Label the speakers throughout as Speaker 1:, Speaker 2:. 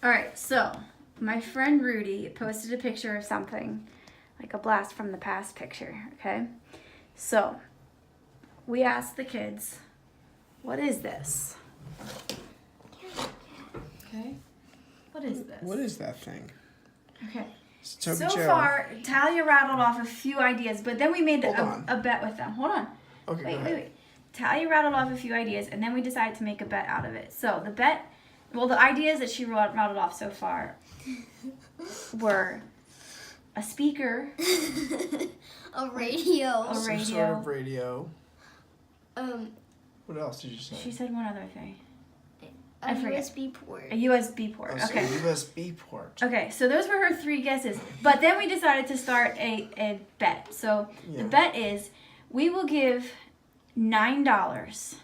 Speaker 1: All right, so my friend Rudy posted a picture of something, like a blast from the past picture, okay? So we asked the kids, what is this? Okay. What is this?
Speaker 2: What is that thing?
Speaker 1: Okay.
Speaker 2: Toby
Speaker 1: So
Speaker 2: Joe.
Speaker 1: far, Talia rattled off a few ideas, but then we made
Speaker 2: Hold on.
Speaker 1: a bet with them. Hold on.
Speaker 2: Okay, go ahead.
Speaker 1: Wait. Talia rattled off a few ideas, and then we decided to make a bet out of it. So the ideas that she rattled off so far were a speaker,
Speaker 3: A radio.
Speaker 2: Some sort of radio.
Speaker 3: Um,
Speaker 2: What else did you say?
Speaker 1: She said one other thing.
Speaker 3: a
Speaker 1: I forget.
Speaker 3: USB port.
Speaker 1: A USB port.
Speaker 2: Oh, so
Speaker 1: Okay.
Speaker 2: a USB port.
Speaker 1: Okay, so those were her 3 guesses. But then we decided to start a bet. So the
Speaker 2: Yeah.
Speaker 1: bet is we will give $9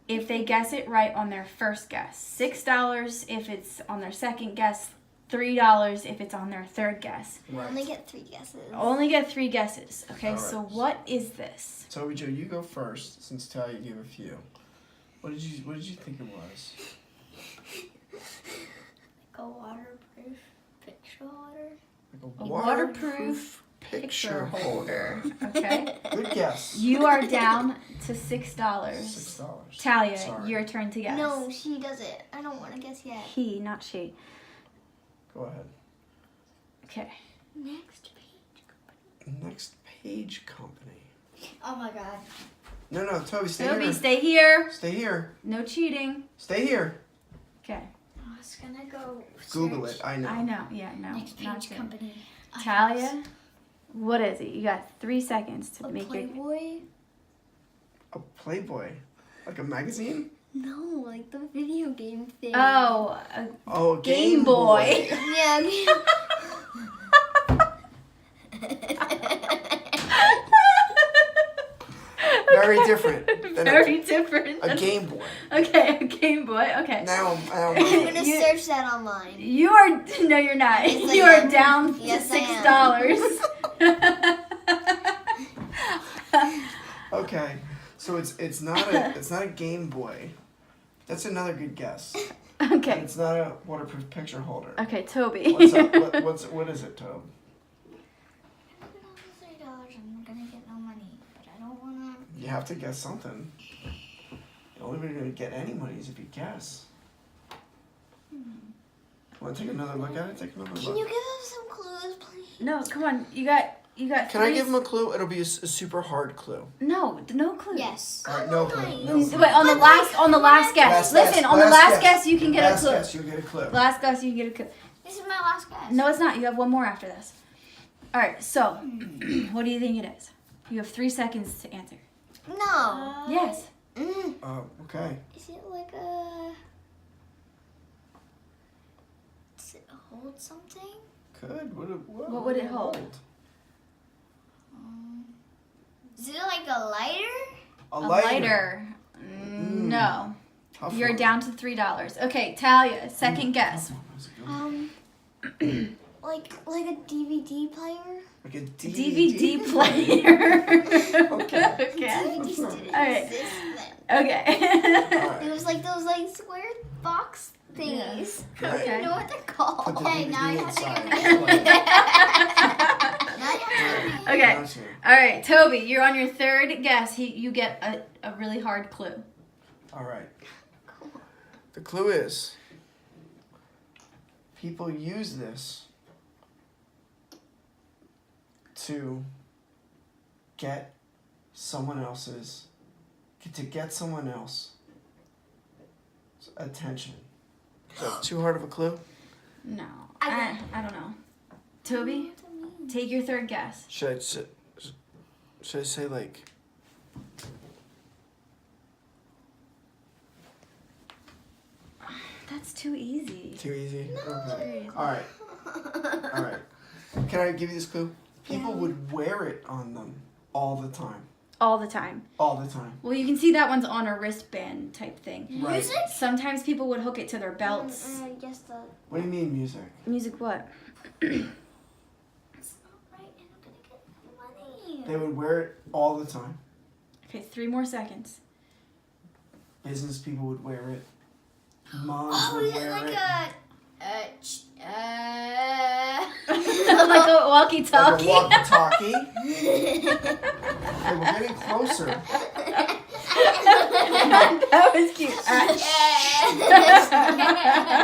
Speaker 1: if they guess it right on their first guess. $6 if it's on their second guess. $3 if it's on their third guess.
Speaker 2: Right.
Speaker 3: Only get 3 guesses.
Speaker 1: Only get 3 guesses. Okay,
Speaker 2: All
Speaker 1: so
Speaker 2: right.
Speaker 1: what is this?
Speaker 2: Toby Joe, you go first since Talia gave a few. What did you think it was?
Speaker 3: Like a waterproof picture holder.
Speaker 2: Like
Speaker 1: A waterproof
Speaker 2: picture holder.
Speaker 1: Okay.
Speaker 2: Good guess.
Speaker 1: You are down to $6.
Speaker 2: $6.
Speaker 1: Talia,
Speaker 2: Sorry.
Speaker 1: your turn to guess.
Speaker 3: No, she does it. I don't want to guess yet.
Speaker 1: He, not she.
Speaker 2: Go ahead.
Speaker 1: Okay.
Speaker 3: Next page.
Speaker 2: Next Page Company.
Speaker 3: Oh my god.
Speaker 2: No, Toby, stay
Speaker 1: Toby,
Speaker 2: here.
Speaker 1: stay here.
Speaker 2: Stay here.
Speaker 1: No cheating.
Speaker 2: Stay here.
Speaker 1: Okay.
Speaker 3: I was gonna go
Speaker 2: Google
Speaker 3: search
Speaker 2: it. I know.
Speaker 1: I know. Yeah, no.
Speaker 3: Next
Speaker 1: not
Speaker 3: page
Speaker 1: good.
Speaker 3: company.
Speaker 1: Talia, what is it? You got 3 seconds to
Speaker 3: A
Speaker 1: make your.
Speaker 3: Playboy?
Speaker 2: A Playboy. Like a magazine?
Speaker 3: No, like the video game thing.
Speaker 1: Oh, a
Speaker 2: Oh, a
Speaker 1: Game Boy.
Speaker 3: Yeah.
Speaker 2: Very different than
Speaker 1: Very different.
Speaker 2: a Game Boy.
Speaker 1: Okay, a Game Boy. Okay.
Speaker 2: Now
Speaker 3: I'm
Speaker 2: I'm
Speaker 3: gonna
Speaker 1: You-
Speaker 3: search that online.
Speaker 1: You are no, you're not.
Speaker 3: Yes, I
Speaker 1: You are
Speaker 3: am.
Speaker 1: down
Speaker 3: Yes,
Speaker 1: to
Speaker 3: I
Speaker 1: $6.
Speaker 2: okay. So it's not a Game Boy. That's another good guess.
Speaker 1: Okay.
Speaker 2: It's not a waterproof picture holder.
Speaker 1: Okay, Toby.
Speaker 2: What's up? What is it, Tobe?
Speaker 3: $3. I'm gonna get no money, but I don't wanna.
Speaker 2: You have to guess something. The only way you're gonna get any money is if you guess. Want to take another look at it? Take another
Speaker 3: Can
Speaker 2: look.
Speaker 3: you give us some clues, please?
Speaker 1: No, come on. You got.
Speaker 2: Can I
Speaker 1: 3
Speaker 2: give him a clue? It'll be a super hard clue.
Speaker 1: No clue.
Speaker 3: Yes.
Speaker 2: All right, no clue. No clue.
Speaker 1: Wait, on the last guess.
Speaker 2: Last
Speaker 1: Listen,
Speaker 2: guess,
Speaker 1: on the
Speaker 2: last
Speaker 1: last guess, you can get
Speaker 2: Last
Speaker 1: a clue.
Speaker 2: guess, you'll get a clue.
Speaker 1: Last guess, you can get a clue.
Speaker 3: This is my last guess.
Speaker 1: No, it's not. You have one more after this. All right. So, what do you think it is? You have 3 seconds to answer.
Speaker 3: No.
Speaker 1: Yes.
Speaker 2: Oh, okay.
Speaker 3: Is it like a? Does it hold something?
Speaker 2: Good.
Speaker 1: What would it hold?
Speaker 3: Is it like a lighter?
Speaker 2: A
Speaker 1: A
Speaker 2: lighter.
Speaker 1: lighter. No.
Speaker 2: Tough
Speaker 1: You're
Speaker 2: one.
Speaker 1: down to $3. Okay, Talia, second guess.
Speaker 3: Like a DVD player?
Speaker 2: Like a
Speaker 1: DVD player.
Speaker 2: Okay.
Speaker 1: Okay.
Speaker 3: DVDs didn't
Speaker 1: All right.
Speaker 3: exist then.
Speaker 1: Okay.
Speaker 2: All right.
Speaker 3: It was like those like square box thingies. I don't
Speaker 1: Okay.
Speaker 3: even know what they're called.
Speaker 2: Put the
Speaker 3: Okay,
Speaker 2: DVD
Speaker 3: now you have to
Speaker 2: inside.
Speaker 3: give me. Now you have to give me.
Speaker 1: Okay.
Speaker 2: Gotcha.
Speaker 1: All right, Toby, you're on your third guess. You get a really hard clue.
Speaker 2: All right. The clue is people use this to get someone else's attention. Is that too hard of a clue?
Speaker 1: No,
Speaker 3: I
Speaker 1: I don't know. Toby, take your third guess.
Speaker 2: Should I say like
Speaker 1: That's too easy.
Speaker 2: too easy?
Speaker 1: Too
Speaker 2: Okay.
Speaker 1: easy.
Speaker 2: All right. All right. Can I give you this clue? People would wear it on them all the time.
Speaker 1: All the time.
Speaker 2: All the time.
Speaker 1: Well, you can see that one's on a wristband type thing.
Speaker 2: Right.
Speaker 3: Music?
Speaker 1: Sometimes people would hook it to their belts.
Speaker 3: Yes, the.
Speaker 2: What do you mean music?
Speaker 1: Music what?
Speaker 3: It's not right, and I'm gonna get money.
Speaker 2: They would wear it all the time.
Speaker 1: Okay, 3 more seconds.
Speaker 2: Business people would wear it. Moms
Speaker 3: Oh,
Speaker 2: would
Speaker 3: is it
Speaker 2: wear
Speaker 3: like
Speaker 2: it.
Speaker 1: Like a
Speaker 2: Like a
Speaker 1: walkie-talkie.
Speaker 2: walkie-talkie. Okay, we're getting closer.
Speaker 1: That was cute.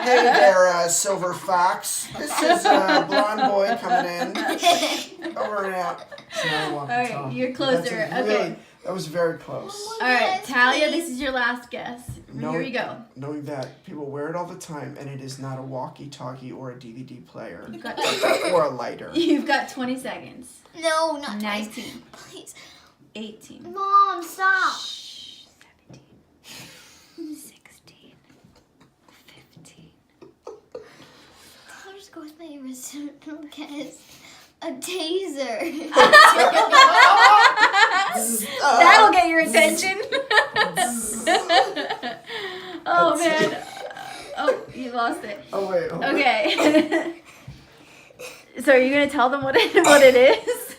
Speaker 2: Hey there, Silver Fox. This is Blonde Boy coming in. Over and out. It's not a walkie-talkie.
Speaker 1: All right, you're
Speaker 2: But that's
Speaker 1: closer.
Speaker 2: a really-
Speaker 1: Okay.
Speaker 2: That was very close.
Speaker 1: All right, Talia, this is your last guess.
Speaker 2: No.
Speaker 1: Here you go.
Speaker 2: Knowing that people wear it all the time, and it is not a walkie-talkie or a DVD player
Speaker 1: You've got,
Speaker 2: or a lighter.
Speaker 1: you've got 20 seconds.
Speaker 3: No, not
Speaker 1: 19,
Speaker 3: Please.
Speaker 1: 18.
Speaker 3: Mom, stop.
Speaker 1: 17, 16, 15.
Speaker 3: I'll just go with my original guess. A taser.
Speaker 1: That'll get your attention. Oh man. Oh, you lost it.
Speaker 2: Oh wait. Hold on.
Speaker 1: Okay. So are you gonna tell them what it is?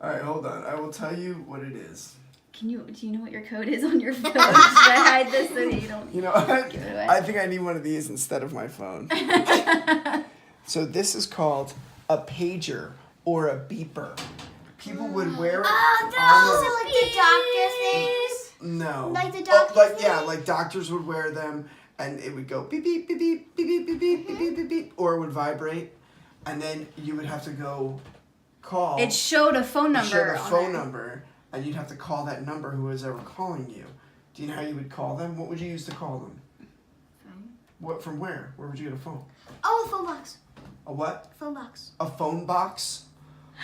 Speaker 2: All right, hold on. I will tell you what it is.
Speaker 1: Do you know what your code is on your phone? Should I hide this so that you don't
Speaker 2: You know what?
Speaker 1: give it away?
Speaker 2: I think I need one of these instead of my phone. So this is called a pager or a beeper. People would wear it
Speaker 3: Oh, they're
Speaker 2: on
Speaker 3: also
Speaker 2: their-
Speaker 3: like the doctor things.
Speaker 2: No.
Speaker 3: Like the
Speaker 2: Oh,
Speaker 3: doctor
Speaker 2: like yeah,
Speaker 3: thing?
Speaker 2: like doctors would wear them, and it would go beep beep beep beep beep beep beep beep beep beep beep beep, or it would vibrate, and then you would have to go call.
Speaker 1: It showed a phone
Speaker 2: It
Speaker 1: number.
Speaker 2: showed a
Speaker 1: on
Speaker 2: phone
Speaker 1: it.
Speaker 2: number, and you'd have to call that number who was ever calling you. Do you know how you would call them? What would you use to call them?
Speaker 1: Phone.
Speaker 2: What from where? Where would you get a phone?
Speaker 3: Oh, a phone box.
Speaker 2: A what?
Speaker 3: Phone box.
Speaker 2: A phone box?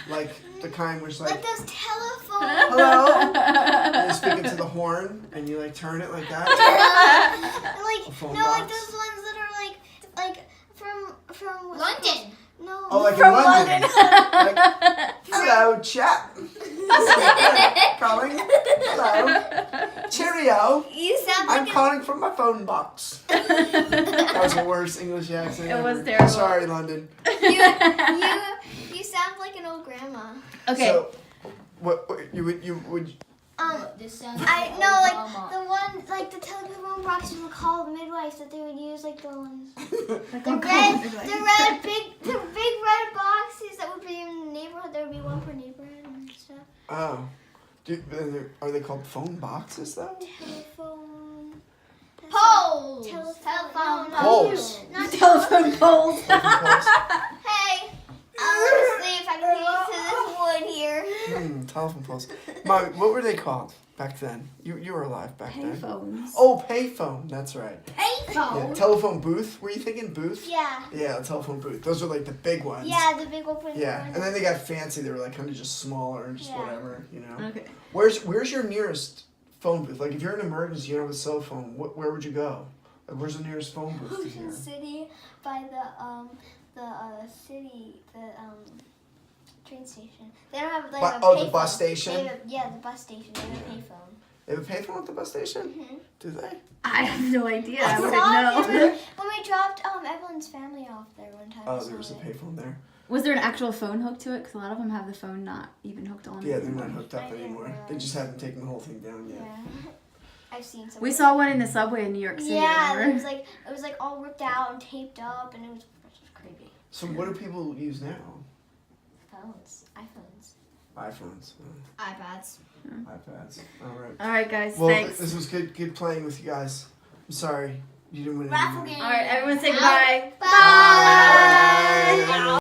Speaker 2: Like the kind which
Speaker 3: Like
Speaker 2: like
Speaker 3: those telephones.
Speaker 2: hello? And you speak into the horn and you like turn it like that?
Speaker 3: Like
Speaker 2: A phone
Speaker 3: no, like
Speaker 2: box.
Speaker 3: those ones that are like from what's it
Speaker 4: London.
Speaker 3: called? No.
Speaker 2: Oh, like
Speaker 1: From
Speaker 2: in London.
Speaker 1: London.
Speaker 2: Hello, chap. Calling. Hello. Cheerio.
Speaker 3: You sound
Speaker 2: I'm
Speaker 3: like a,
Speaker 2: calling from my phone box. That was the worst English accent.
Speaker 1: It was
Speaker 2: ever.
Speaker 1: terrible.
Speaker 2: Sorry, London.
Speaker 3: you sound like an old grandma.
Speaker 1: Okay.
Speaker 2: So, what you would
Speaker 4: This sounds
Speaker 3: I
Speaker 4: like
Speaker 3: know,
Speaker 4: old
Speaker 3: like
Speaker 4: mama.
Speaker 3: the one, like the telephone boxes were called midwives that they would use, like the ones,
Speaker 1: Like
Speaker 3: the
Speaker 1: one
Speaker 3: red,
Speaker 1: called midwife.
Speaker 3: the big red boxes that would be in the neighborhood. There would be one per neighborhood and stuff.
Speaker 2: Oh. Are they called phone boxes though?
Speaker 3: Telephone.
Speaker 4: Poles.
Speaker 3: Telephone.
Speaker 2: Poles.
Speaker 3: Not
Speaker 1: Telephone poles.
Speaker 3: Hey, honestly, if I could use to this wood here.
Speaker 2: Telephone poles. Mom, what were they called back then? You were alive back then.
Speaker 1: Payphones.
Speaker 2: Oh, payphone. That's right.
Speaker 4: Payphone.
Speaker 2: Yeah, telephone booth. Were you thinking booth?
Speaker 3: Yeah.
Speaker 2: Yeah, a telephone booth. Those are like the big ones.
Speaker 3: Yeah, the big open
Speaker 2: Yeah,
Speaker 3: one.
Speaker 2: and then they got fancy. They were like kind of just smaller and just
Speaker 3: Yeah.
Speaker 2: whatever, you know.
Speaker 1: Okay.
Speaker 2: Where's your nearest phone booth? Like if you're in an emergency, you don't have a cell phone. Where would you go? Like where's the nearest phone booth to
Speaker 3: Ocean
Speaker 2: here?
Speaker 3: City by the city train station. They don't have like a
Speaker 2: The bus
Speaker 3: payphone.
Speaker 2: station?
Speaker 3: They have the bus station. They have a payphone.
Speaker 2: They have a payphone at the bus station?
Speaker 3: Mm-hmm.
Speaker 2: Do they?
Speaker 1: I have no idea. I
Speaker 3: When
Speaker 1: wouldn't know.
Speaker 3: we dropped Evelyn's family off there one time.
Speaker 2: Oh,
Speaker 3: I
Speaker 2: there
Speaker 3: saw
Speaker 2: was a
Speaker 3: it.
Speaker 2: payphone there.
Speaker 1: Was there an actual phone hooked to it? Because a lot of them have the phone not even hooked on.
Speaker 2: Yeah, they're not hooked
Speaker 3: I
Speaker 2: up
Speaker 3: didn't
Speaker 2: anymore. They
Speaker 3: realize.
Speaker 2: just haven't taken the whole thing down yet.
Speaker 3: Yeah. I've seen some.
Speaker 1: We saw one in the subway in New York City.
Speaker 3: Yeah, it
Speaker 1: remember?
Speaker 3: was like all ripped out and taped up, and it was creepy.
Speaker 2: So what do people use now?
Speaker 3: Phones, iPhones.
Speaker 2: iPhones,
Speaker 4: iPads.
Speaker 2: iPads. All right.
Speaker 1: All right, guys.
Speaker 2: Well,
Speaker 1: thanks.
Speaker 2: this was good playing with you guys. I'm sorry you didn't win.
Speaker 3: Raffle
Speaker 2: any money.
Speaker 3: game.
Speaker 1: All right, everyone say goodbye.
Speaker 3: Bye.